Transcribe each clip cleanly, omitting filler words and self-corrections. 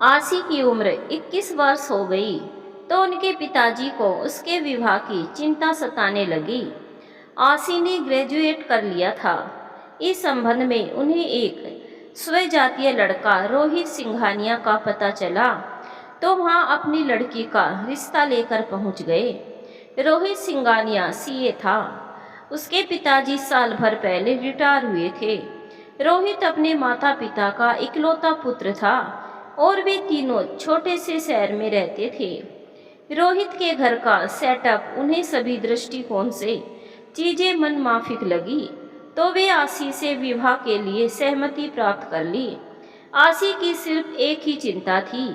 आसी की उम्र 21 वर्ष हो गई तो उनके पिताजी को उसके विवाह की चिंता सताने लगी। आसी ने ग्रेजुएट कर लिया था। इस संबंध में उन्हें एक स्वजातीय लड़का रोहित सिंघानिया का पता चला तो वहां अपनी लड़की का रिश्ता लेकर पहुंच गए। रोहित सिंघानिया सीए था। उसके पिताजी साल भर पहले रिटायर हुए थे। रोहित अपने माता पिता का इकलौता पुत्र था और वे तीनों छोटे से शहर में रहते थे। रोहित के घर का सेटअप उन्हें सभी दृष्टिकोण से चीजें मनमाफिक लगी तो वे आसी से विवाह के लिए सहमति प्राप्त कर ली। आसी की सिर्फ एक ही चिंता थी,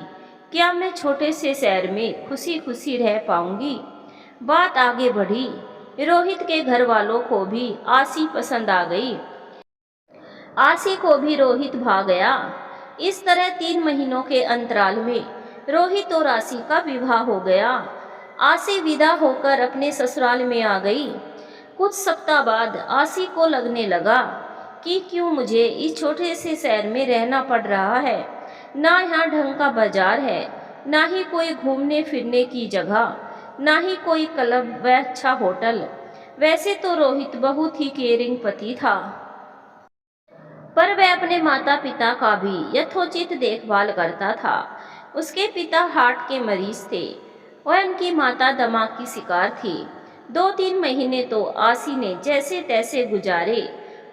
क्या मैं छोटे से शहर में खुशी खुशी रह पाऊंगी। बात आगे बढ़ी। रोहित के घर वालों को भी आसी पसंद आ गई। आसी को भी रोहित भा गया। इस तरह 3 महीनों के अंतराल में रोहित और आसी का विवाह हो गया। आसी विदा होकर अपने ससुराल में आ गई। कुछ सप्ताह बाद आसी को लगने लगा कि क्यों मुझे इस छोटे से शहर में रहना पड़ रहा है। ना यहाँ ढंग का बाजार है, ना ही कोई घूमने फिरने की जगह, ना ही कोई क्लब व अच्छा होटल। वैसे तो रोहित बहुत ही केयरिंग पति था, पर वह अपने माता पिता का भी यथोचित देखभाल करता था। उसके पिता हार्ट के मरीज थे और उनकी माता दमा की शिकार थी। 2-3 महीने तो आसी ने जैसे तैसे गुजारे।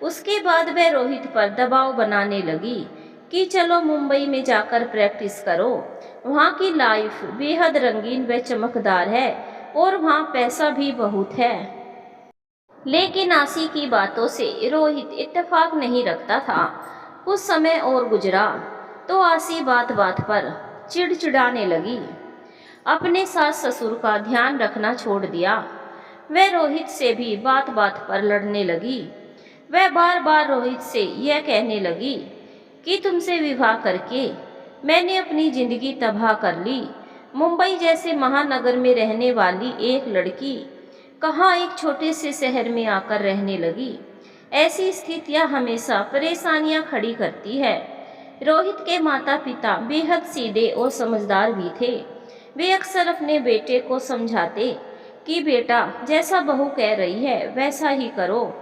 उसके बाद वह रोहित पर दबाव बनाने लगी कि चलो मुंबई में जाकर प्रैक्टिस करो, वहाँ की लाइफ बेहद रंगीन व चमकदार है और वहाँ पैसा भी बहुत है। लेकिन आसी की बातों से रोहित इत्तेफाक नहीं रखता था। कुछ समय और गुजरा तो आसी बात बात पर चिड़चिड़ाने लगी। अपने सास ससुर का ध्यान रखना छोड़ दिया। वह रोहित से भी बात बात पर लड़ने लगी। वह बार बार रोहित से यह कहने लगी कि तुमसे विवाह करके मैंने अपनी जिंदगी तबाह कर ली। मुंबई जैसे महानगर में रहने वाली एक लड़की कहाँ एक छोटे से शहर में आकर रहने लगी। ऐसी स्थितियां हमेशा परेशानियां खड़ी करती है। रोहित के माता पिता बेहद सीधे और समझदार भी थे। वे अक्सर अपने बेटे को समझाते कि बेटा जैसा बहू कह रही है वैसा ही करो,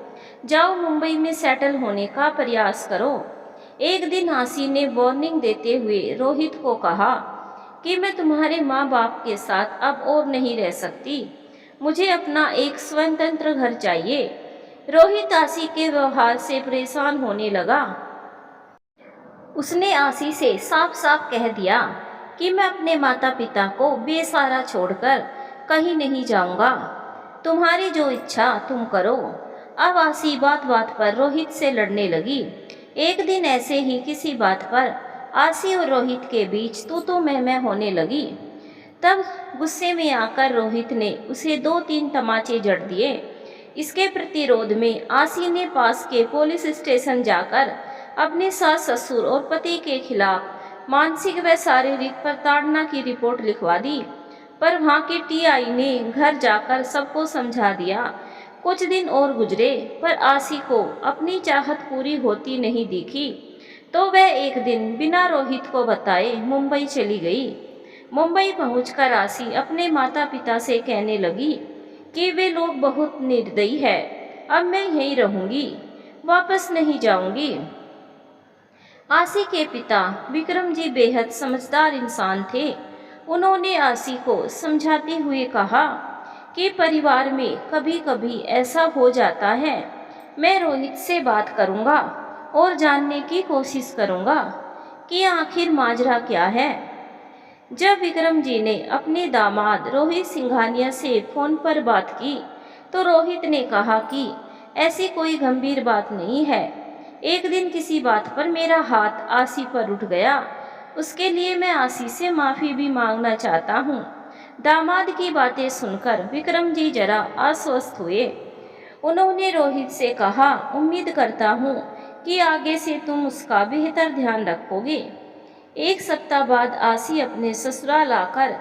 जाओ मुंबई में सेटल होने का प्रयास करो। एक दिन आसी ने वार्निंग देते हुए रोहित को कहा कि मैं तुम्हारे माँ बाप के साथ अब और नहीं रह सकती, मुझे अपना एक स्वतंत्र घर चाहिए। रोहित आसी के व्यवहार से परेशान होने लगा। उसने आसी से साफ साफ कह दिया कि मैं अपने माता पिता को बेसहारा छोड़कर कहीं नहीं जाऊंगा, तुम्हारी जो इच्छा तुम करो। अब आसी बात बात पर रोहित से लड़ने लगी। एक दिन ऐसे ही किसी बात पर आसी और रोहित के बीच तू मैं होने लगी। तब गुस्से में आकर रोहित ने उसे 2-3 तमाचे जड़ दिए। इसके प्रतिरोध में आसी ने पास के पुलिस स्टेशन जाकर अपने सास ससुर और पति के खिलाफ मानसिक व शारीरिक प्रताड़ना की रिपोर्ट लिखवा दी। पर वहाँ के टीआई ने घर जाकर सबको समझा दिया। कुछ दिन और गुजरे पर आसी को अपनी चाहत पूरी होती नहीं दिखी तो वह एक दिन बिना रोहित को बताए मुंबई चली गई। मुंबई पहुंचकर आसी अपने माता पिता से कहने लगी कि वे लोग बहुत निर्दयी है, अब मैं यहीं रहूंगी, वापस नहीं जाऊंगी। आसी के पिता विक्रम जी बेहद समझदार इंसान थे। उन्होंने आसी को समझाते हुए कहा कि परिवार में कभी कभी ऐसा हो जाता है, मैं रोहित से बात करूंगा और जानने की कोशिश करूंगा कि आखिर माजरा क्या है। जब विक्रम जी ने अपने दामाद रोहित सिंघानिया से फोन पर बात की तो रोहित ने कहा कि ऐसी कोई गंभीर बात नहीं है। एक दिन किसी बात पर मेरा हाथ आसी पर उठ गया, उसके लिए मैं आसी से माफ़ी भी मांगना चाहता हूँ। दामाद की बातें सुनकर विक्रम जी जरा आश्वस्त हुए। उन्होंने रोहित से कहा, उम्मीद करता हूँ कि आगे से तुम उसका बेहतर ध्यान रखोगे। 1 सप्ताह बाद आसी अपने ससुराल आकर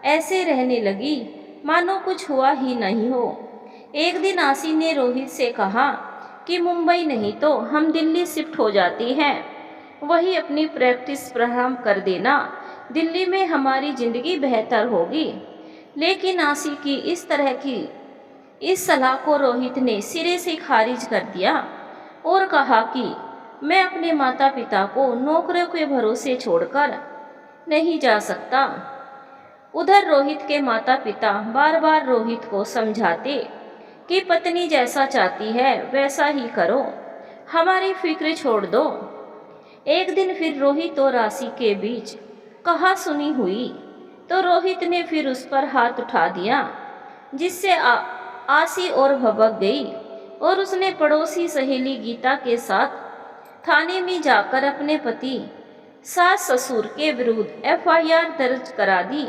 ऐसे रहने लगी मानो कुछ हुआ ही नहीं हो। एक दिन आसी ने रोहित से कहा कि मुंबई नहीं तो हम दिल्ली शिफ्ट हो जाती हैं, वही अपनी प्रैक्टिस प्रारंभ कर देना। दिल्ली में हमारी ज़िंदगी बेहतर होगी। लेकिन आसी की इस सलाह को रोहित ने सिरे से खारिज कर दिया और कहा कि मैं अपने माता पिता को नौकरियों के भरोसे छोड़कर नहीं जा सकता। उधर रोहित के माता पिता बार बार रोहित को समझाते कि पत्नी जैसा चाहती है वैसा ही करो, हमारी फिक्र छोड़ दो। एक दिन फिर रोहित और आसी के बीच कहा सुनी हुई तो रोहित ने फिर उस पर हाथ उठा दिया, जिससे आसी और भड़क गई और उसने पड़ोसी सहेली गीता के साथ थाने में जाकर अपने पति सास ससुर के विरुद्ध एफआईआर दर्ज करा दी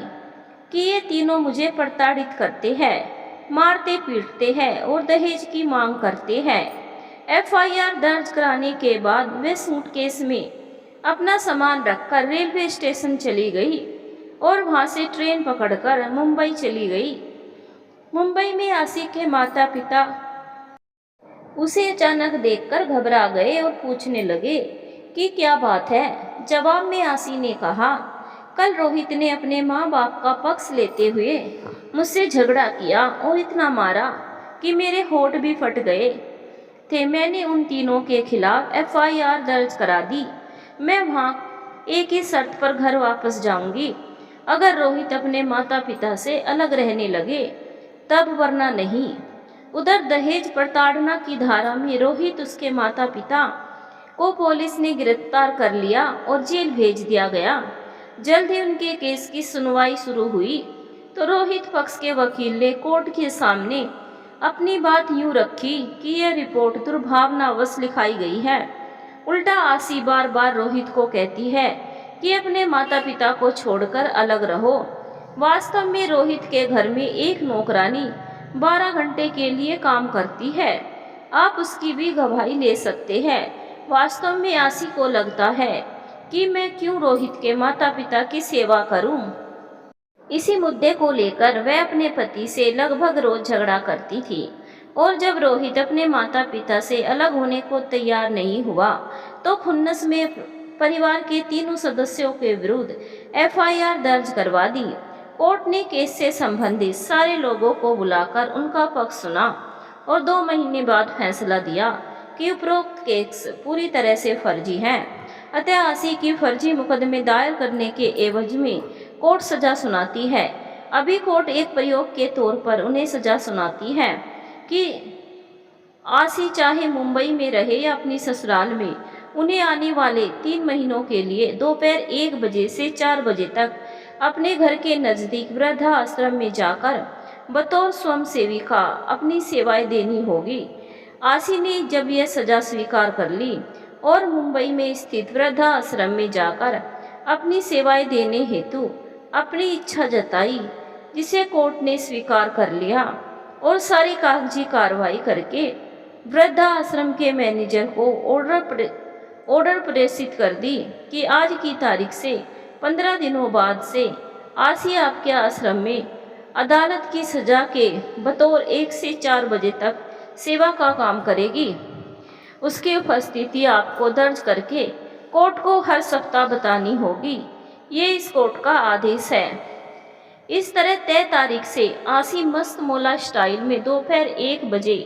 कि ये तीनों मुझे प्रताड़ित करते हैं, मारते पीटते हैं और दहेज की मांग करते हैं। एफआईआर दर्ज कराने के बाद वे सूटकेस में अपना सामान रखकर रेलवे स्टेशन चली गई और वहां से ट्रेन पकड़कर मुंबई चली गई। मुंबई में आसी के माता पिता उसे अचानक देखकर घबरा गए और पूछने लगे कि क्या बात है। जवाब में आसी ने कहा, कल रोहित ने अपने माँ बाप का पक्ष लेते हुए मुझसे झगड़ा किया और इतना मारा कि मेरे होंठ भी फट गए थे। मैंने उन तीनों के खिलाफ एफआईआर दर्ज करा दी। मैं वहाँ एक ही शर्त पर घर वापस जाऊंगी, अगर रोहित अपने माता पिता से अलग रहने लगे तब, वरना नहीं। उधर दहेज प्रताड़ना की धारा में रोहित उसके माता पिता को पुलिस ने गिरफ्तार कर लिया और जेल भेज दिया गया। जल्द ही उनके केस की सुनवाई शुरू हुई तो रोहित पक्ष के वकील ने कोर्ट के सामने अपनी बात यूं रखी कि यह रिपोर्ट दुर्भावनावश लिखाई गई है। उल्टा आसी बार बार रोहित को कहती है कि अपने माता पिता को छोड़कर अलग रहो। वास्तव में रोहित के घर में एक नौकरानी 12 घंटे के लिए काम करती है। आप उसकी भी गवाही ले सकते हैं। वास्तव में आसी को लगता है कि मैं क्यों रोहित के माता पिता की सेवा करूं। इसी मुद्दे को लेकर वह अपने पति से लगभग रोज झगड़ा करती थी और जब रोहित अपने माता पिता से अलग होने को तैयार नहीं हुआ तो खुन्नस में परिवार के तीनों सदस्यों के विरुद्ध एफआईआर दर्ज करवा दी। कोर्ट ने केस से संबंधित सारे लोगों को बुलाकर उनका पक्ष सुना और 2 महीने बाद फैसला दिया कि उपरोक्त केस पूरी तरह से फर्जी है। अतः आसी की फर्जी मुकदमे दायर करने के एवज में कोर्ट सजा सुनाती है। अभी कोर्ट एक प्रयोग के तौर पर उन्हें सजा सुनाती है कि आसी चाहे मुंबई में रहे या अपनी ससुराल में, उन्हें आने वाले 3 महीनों के लिए दोपहर 1 बजे से 4 बजे तक अपने घर के नज़दीक वृद्धाश्रम में जाकर बतौर स्वयंसेविका अपनी सेवाएं देनी होगी। आसी ने जब यह सजा स्वीकार कर ली और मुंबई में स्थित वृद्धाश्रम में जाकर अपनी सेवाएं देने हेतु अपनी इच्छा जताई, जिसे कोर्ट ने स्वीकार कर लिया और सारी कागजी कार्रवाई करके वृद्धाश्रम के मैनेजर को ऑर्डर प्रेषित कर दी कि आज की तारीख से 15 दिनों बाद से आसी आपके आश्रम में अदालत की सजा के बतौर 1 से 4 बजे तक सेवा का काम करेगी। उसकी उपस्थिति आपको दर्ज करके कोर्ट को हर सप्ताह बतानी होगी। ये इस कोर्ट का आदेश है। इस तरह तय तारीख से आसी मस्त मोला स्टाइल में दोपहर 1 बजे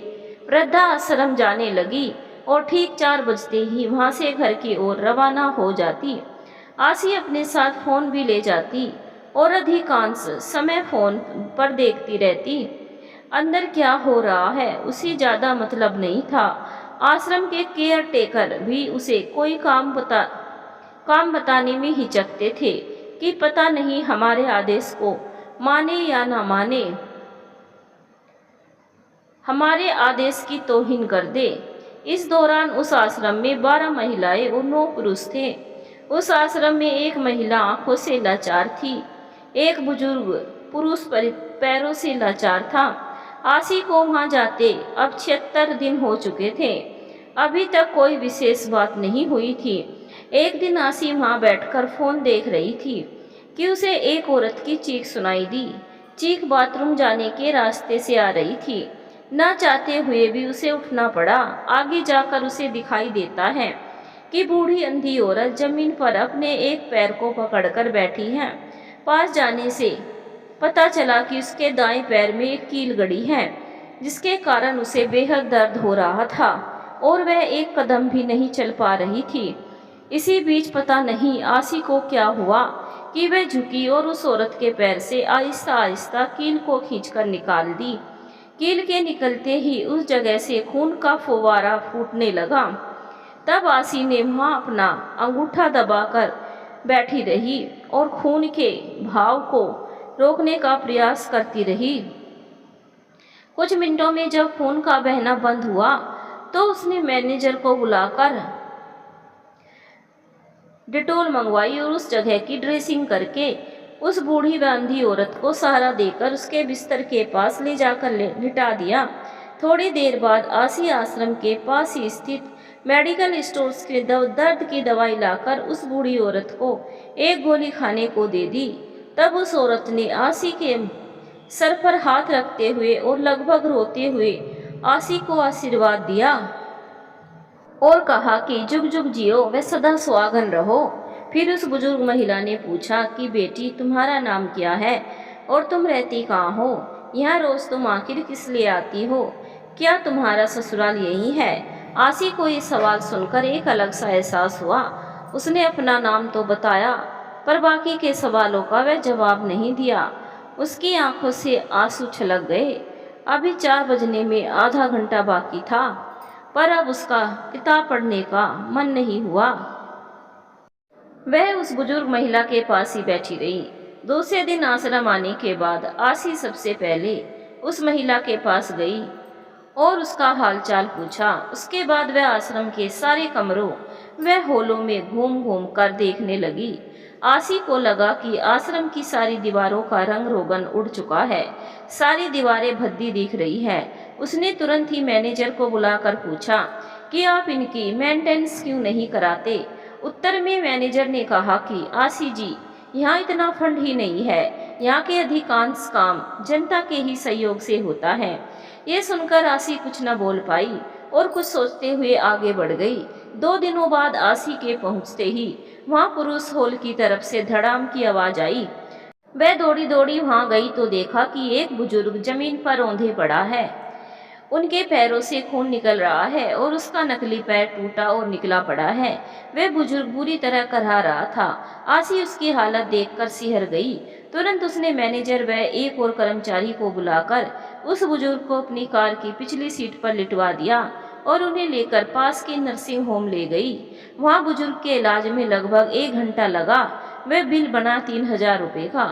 वृद्धाश्रम जाने लगी और ठीक 4 बजते ही वहां से घर की ओर रवाना हो जाती। आसी अपने साथ फोन भी ले जाती और अधिकांश समय फोन पर देखती रहती। अंदर क्या हो रहा है उसे ज़्यादा मतलब नहीं था। आश्रम के केयर टेकर भी उसे कोई काम बताने में हिचकते थे कि पता नहीं हमारे आदेश को माने या ना माने, हमारे आदेश की तौहीन कर दे। इस दौरान उस आश्रम में 12 महिलाएं और 9 पुरुष थे। उस आश्रम में एक महिला आंखों से लाचार थी, एक बुजुर्ग पुरुष पैरों से लाचार था। आसी को वहां जाते अब 76 दिन हो चुके थे। अभी तक कोई विशेष बात नहीं हुई थी। एक दिन आसी वहां बैठकर फोन देख रही थी कि उसे एक औरत की चीख सुनाई दी। चीख बाथरूम जाने के रास्ते से आ रही थी। ना चाहते हुए भी उसे उठना पड़ा। आगे जाकर उसे दिखाई देता है कि बूढ़ी अंधी औरत जमीन पर अपने एक पैर को पकड़कर बैठी है। पास जाने से पता चला कि उसके दाएं पैर में एक कील गड़ी है, जिसके कारण उसे बेहद दर्द हो रहा था और वह एक कदम भी नहीं चल पा रही थी। इसी बीच पता नहीं आसी को क्या हुआ कि वह झुकी और उस औरत के पैर से आहिस्ता आहिस्ता कील को खींचकर निकाल दी। कील के निकलते ही उस जगह से खून का फुवारा फूटने लगा। तब आसी ने वहां अपना अंगूठा दबाकर बैठी रही और खून के भाव को रोकने का प्रयास करती रही। कुछ मिनटों में जब खून का बहना बंद हुआ तो उसने मैनेजर को बुलाकर डिटोल मंगवाई और उस जगह की ड्रेसिंग करके उस बूढ़ी व अंधी औरत को सहारा देकर उसके बिस्तर के पास ले जाकर लिटा दिया। थोड़ी देर बाद आसी आश्रम के पास ही स्थित मेडिकल स्टोर्स के दर्द की दवाई लाकर उस बूढ़ी औरत को एक गोली खाने को दे दी। तब उस औरत ने आसी के सर पर हाथ रखते हुए और लगभग रोते हुए आसी को आशीर्वाद दिया और कहा कि जुग जुग जियो व सदा सुहागन रहो। फिर उस बुजुर्ग महिला ने पूछा कि बेटी, तुम्हारा नाम क्या है और तुम रहती कहाँ हो? यहाँ रोज तुम आखिर किस लिए आती हो? क्या तुम्हारा ससुराल यही है? आसी को ये सवाल सुनकर एक अलग सा एहसास हुआ। उसने अपना नाम तो बताया, पर बाकी के सवालों का वह जवाब नहीं दिया। उसकी आंखों से आंसू छलक गए। अभी 4 बजने में आधा घंटा बाकी था, पर अब उसका किताब पढ़ने का मन नहीं हुआ। वह उस बुजुर्ग महिला के पास ही बैठी रही। दूसरे दिन आश्रम आने के बाद आसी सबसे पहले उस महिला के पास गई और उसका हालचाल पूछा। उसके बाद वह आश्रम के सारे कमरों व हॉलों में घूम घूम कर देखने लगी। आसी को लगा कि आश्रम की सारी दीवारों का रंग रोगन उड़ चुका है, सारी दीवारें भद्दी दिख रही है। उसने तुरंत ही मैनेजर को बुलाकर पूछा कि आप इनकी मेंटेनेंस क्यों नहीं कराते। उत्तर में मैनेजर ने कहा कि आसी जी, यहाँ इतना फंड ही नहीं है, यहाँ के अधिकांश काम जनता के ही सहयोग से होता है। ये सुनकर आसी कुछ न बोल पाई और कुछ सोचते हुए आगे बढ़ गई। 2 दिनों बाद आसी के पहुंचते ही वहां पुरुष हॉल की तरफ से धड़ाम की आवाज आई। वह दौड़ी दौड़ी वहां गई तो देखा कि एक बुजुर्ग जमीन पर औंधे पड़ा है। उनके पैरों से खून निकल रहा है और उसका नकली पैर टूटा और निकला पड़ा है। वह बुजुर्ग बुरी तरह करहा रहा था। आसी उसकी हालत देखकर सिहर गई। तुरंत उसने मैनेजर व एक और कर्मचारी को बुलाकर उस बुजुर्ग को अपनी कार की पिछली सीट पर लिटवा दिया और उन्हें लेकर पास के नर्सिंग होम ले गई। वहां बुजुर्ग के इलाज में लगभग 1 घंटा लगा। वह बिल बना 3000 रुपये का।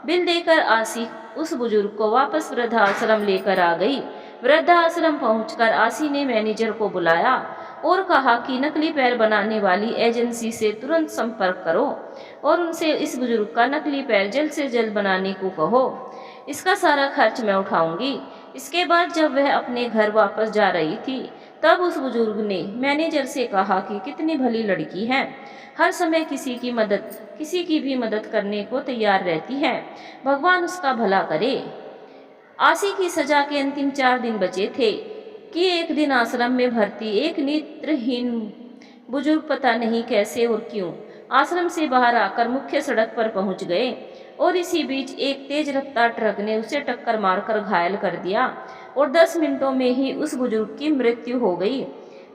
बिल देकर आसी उस बुजुर्ग को वापस वृद्धाश्रम लेकर आ गई। वृद्धाश्रम पहुंचकर आसी ने मैनेजर को बुलाया और कहा कि नकली पैर बनाने वाली एजेंसी से तुरंत संपर्क करो और उनसे इस बुजुर्ग का नकली पैर जल्द से जल्द बनाने को कहो। इसका सारा खर्च मैं उठाऊंगी। इसके बाद जब वह अपने घर वापस जा रही थी तब उस बुजुर्ग ने मैनेजर से कहा कि कितनी भली लड़की है, हर समय किसी की भी मदद करने को तैयार रहती है, भगवान उसका भला करे। आसी की सजा के अंतिम 4 दिन बचे थे कि एक दिन आश्रम में भर्ती एक नेत्रहीन बुजुर्ग पता नहीं कैसे और क्यों आश्रम से बाहर आकर मुख्य सड़क पर पहुंच गए और इसी बीच एक तेज रफ्तार ट्रक ने उसे टक्कर मारकर घायल कर दिया और 10 मिनटों में ही उस बुजुर्ग की मृत्यु हो गई।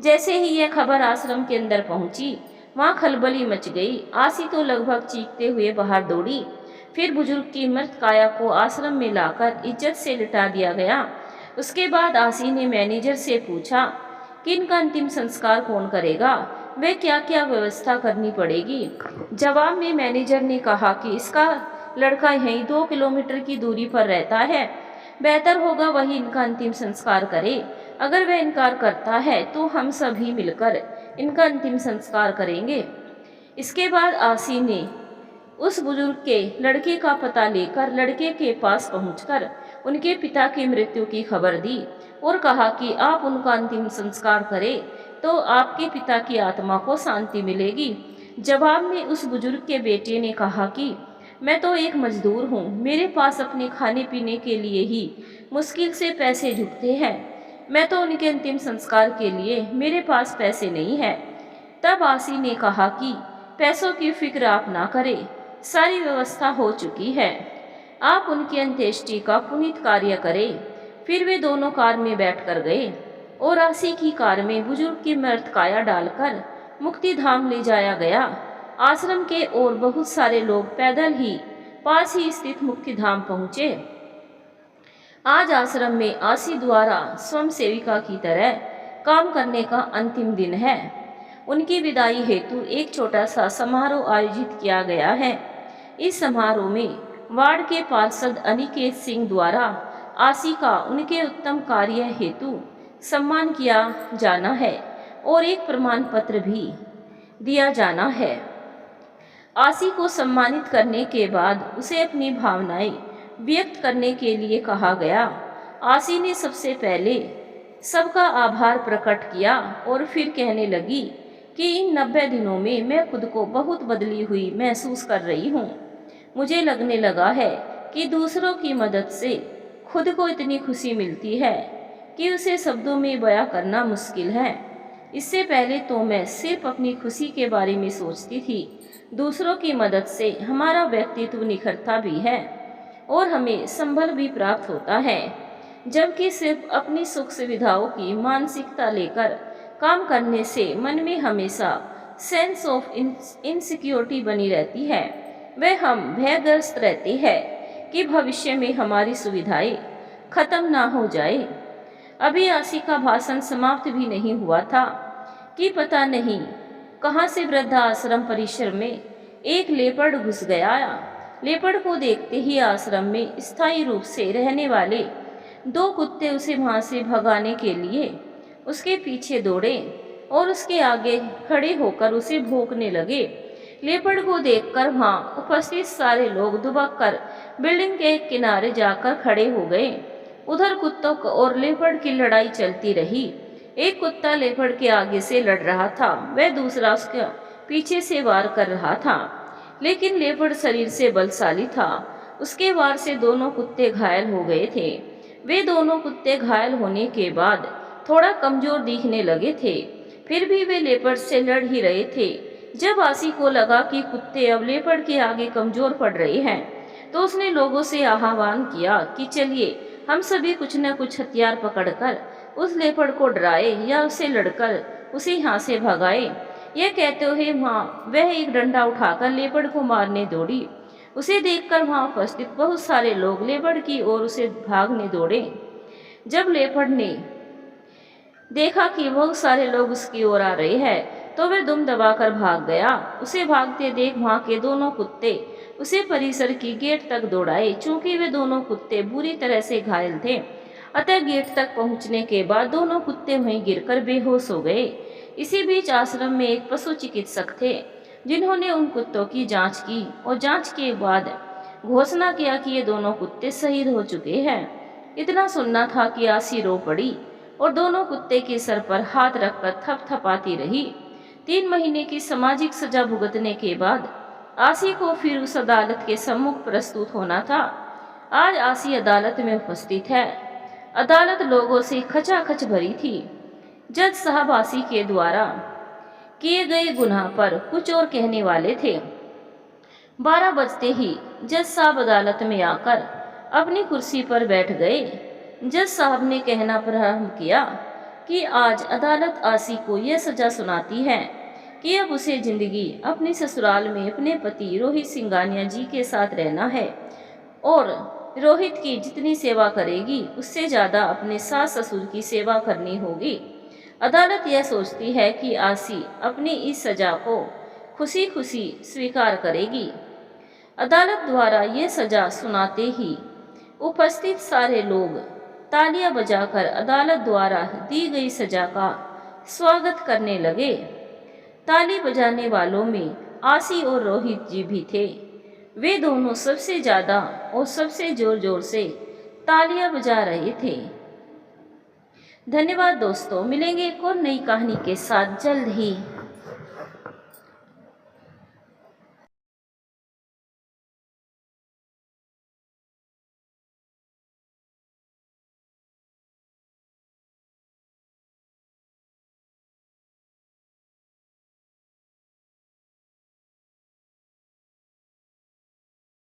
जैसे ही यह खबर आश्रम के अंदर पहुंची, वहां खलबली मच गई। आसी तो लगभग चीखते हुए बाहर दौड़ी। फिर बुजुर्ग की मृत काया को आश्रम में लाकर इज्जत से लिटा दिया गया। उसके बाद आसी ने मैनेजर से पूछा कि इनका अंतिम संस्कार कौन करेगा, वे क्या क्या व्यवस्था करनी पड़ेगी। जवाब में मैनेजर ने कहा कि इसका लड़का यहीं 2 किलोमीटर की दूरी पर रहता है, बेहतर होगा वही इनका अंतिम संस्कार करे। अगर वह इनकार करता है तो हम सभी मिलकर इनका अंतिम संस्कार करेंगे। इसके बाद आसी ने उस बुजुर्ग के लड़के का पता लेकर लड़के के पास पहुंचकर उनके पिता की मृत्यु की खबर दी और कहा कि आप उनका अंतिम संस्कार करें तो आपके पिता की आत्मा को शांति मिलेगी। जवाब में उस बुजुर्ग के बेटे ने कहा कि मैं तो एक मजदूर हूँ, मेरे पास अपने खाने पीने के लिए ही मुश्किल से पैसे जुटते हैं, मैं तो उनके अंतिम संस्कार के लिए मेरे पास पैसे नहीं है। तब आसी ने कहा कि पैसों की फिक्र आप ना करें, सारी व्यवस्था हो चुकी है, आप उनकी अंत्येष्टि का पुनीत कार्य करें। फिर वे दोनों कार में बैठकर गए और आसी की कार में बुजुर्ग की मृत काया डालकर मुक्ति धाम ले जाया गया। आश्रम के और बहुत सारे लोग पैदल ही पास ही स्थित मुक्ति धाम पहुँचे। आज आश्रम में आसी द्वारा स्वयं सेविका की तरह काम करने का अंतिम दिन है। उनकी विदाई हेतु एक छोटा सा समारोह आयोजित किया गया है। इस समारोह में वार्ड के पार्षद अनिकेत सिंह द्वारा आसी का उनके उत्तम कार्य हेतु सम्मान किया जाना है और एक प्रमाण पत्र भी दिया जाना है। आसी को सम्मानित करने के बाद उसे अपनी भावनाएं व्यक्त करने के लिए कहा गया। आसी ने सबसे पहले सबका आभार प्रकट किया और फिर कहने लगी कि इन 90 दिनों में मैं खुद को बहुत बदली हुई महसूस कर रही हूँ। मुझे लगने लगा है कि दूसरों की मदद से खुद को इतनी खुशी मिलती है कि उसे शब्दों में बयां करना मुश्किल है। इससे पहले तो मैं सिर्फ अपनी खुशी के बारे में सोचती थी। दूसरों की मदद से हमारा व्यक्तित्व निखरता भी है और हमें संबल भी प्राप्त होता है, जबकि सिर्फ अपनी सुख सुविधाओं की मानसिकता लेकर काम करने से मन में हमेशा सेंस ऑफ इनसिक्योरिटी बनी रहती है। वह हम भयग्रस्त रहते हैं कि भविष्य में हमारी सुविधाएं खत्म ना हो जाए। अभी आसी का भाषण समाप्त भी नहीं हुआ था कि पता नहीं कहां से वृद्धाश्रम परिसर में एक लेपर्ड घुस गया। लेपर्ड को देखते ही आश्रम में स्थायी रूप से रहने वाले 2 कुत्ते उसे वहां से भगाने के लिए उसके पीछे दौड़े और उसके आगे खड़े होकर उसे भौंकने लगे। लेपर्ड को देखकर वहां उपस्थित सारे लोग दुबक कर बिल्डिंग के किनारे जाकर खड़े हो गए। उधर कुत्तों और लेपर्ड की लड़ाई चलती रही। एक कुत्ता लेपर्ड के आगे से लड़ रहा था, वह दूसरा उसके पीछे से वार कर रहा था, लेकिन लेपर्ड शरीर से बलशाली था। उसके वार से दोनों कुत्ते घायल हो गए थे। वे दोनों कुत्ते घायल होने के बाद थोड़ा कमजोर दिखने लगे थे, फिर भी वे लेपर्ड से लड़ ही रहे थे। जब आसी को लगा कि कुत्ते अब लेपर्ड के आगे कमजोर पड़ रहे हैं, तो उसने लोगों से आह्वान किया कि चलिए हम सभी कुछ न कुछ हथियार पकड़कर उस लेपर्ड को डराए या उसे लड़कर उसे यहाँ से भगाए। यह कहते हुए वह एक डंडा उठाकर लेपर्ड को मारने दौड़ी। उसे देखकर वहां उपस्थित बहुत सारे लोग लेपर्ड की ओर उसे भागने दौड़े। जब लेपर्ड ने देखा कि बहुत सारे लोग उसकी ओर आ रहे हैं, तो वह दुम दबाकर भाग गया। उसे भागते देख वहां के दोनों कुत्ते उसे परिसर की गेट तक दौड़ाए। चूंकि वे दोनों कुत्ते बुरी तरह से घायल थे, अतः गेट तक पहुंचने के बाद दोनों कुत्ते वहीं गिरकर बेहोश हो गए। इसी बीच आश्रम में एक पशु चिकित्सक थे, जिन्होंने उन कुत्तों की जांच की और जांच के बाद घोषणा किया कि ये दोनों कुत्ते शहीद हो चुके हैं। इतना सुनना था कि आसी रो पड़ी और दोनों कुत्ते के सर पर हाथ रखकर थपथपाती रही। 3 महीने की सामाजिक सजा भुगतने के बाद आसी को फिर उस अदालत के सम्मुख प्रस्तुत होना था। आज आसी अदालत में उपस्थित है। अदालत लोगों से खचाखच भरी थी। जज साहब आसी के द्वारा किए गए गुनाह पर कुछ और कहने वाले थे। 12 बजते ही जज साहब अदालत में आकर अपनी कुर्सी पर बैठ गए। जज साहब ने कहना प्रारंभ किया कि आज अदालत आसी को यह सजा सुनाती है कि अब उसे जिंदगी अपने ससुराल में अपने पति रोहित सिंघानिया जी के साथ रहना है और रोहित की जितनी सेवा करेगी उससे ज़्यादा अपने सास ससुर की सेवा करनी होगी। अदालत यह सोचती है कि आसी अपनी इस सजा को खुशी खुशी स्वीकार करेगी। अदालत द्वारा यह सजा सुनाते ही उपस्थित सारे लोग तालियां बजाकर अदालत द्वारा दी गई सजा का स्वागत करने लगे। ताली बजाने वालों में आसी और रोहित जी भी थे। वे दोनों सबसे ज़्यादा और सबसे जोर जोर से तालियां बजा रहे थे। धन्यवाद दोस्तों, मिलेंगे एक और नई कहानी के साथ जल्द ही।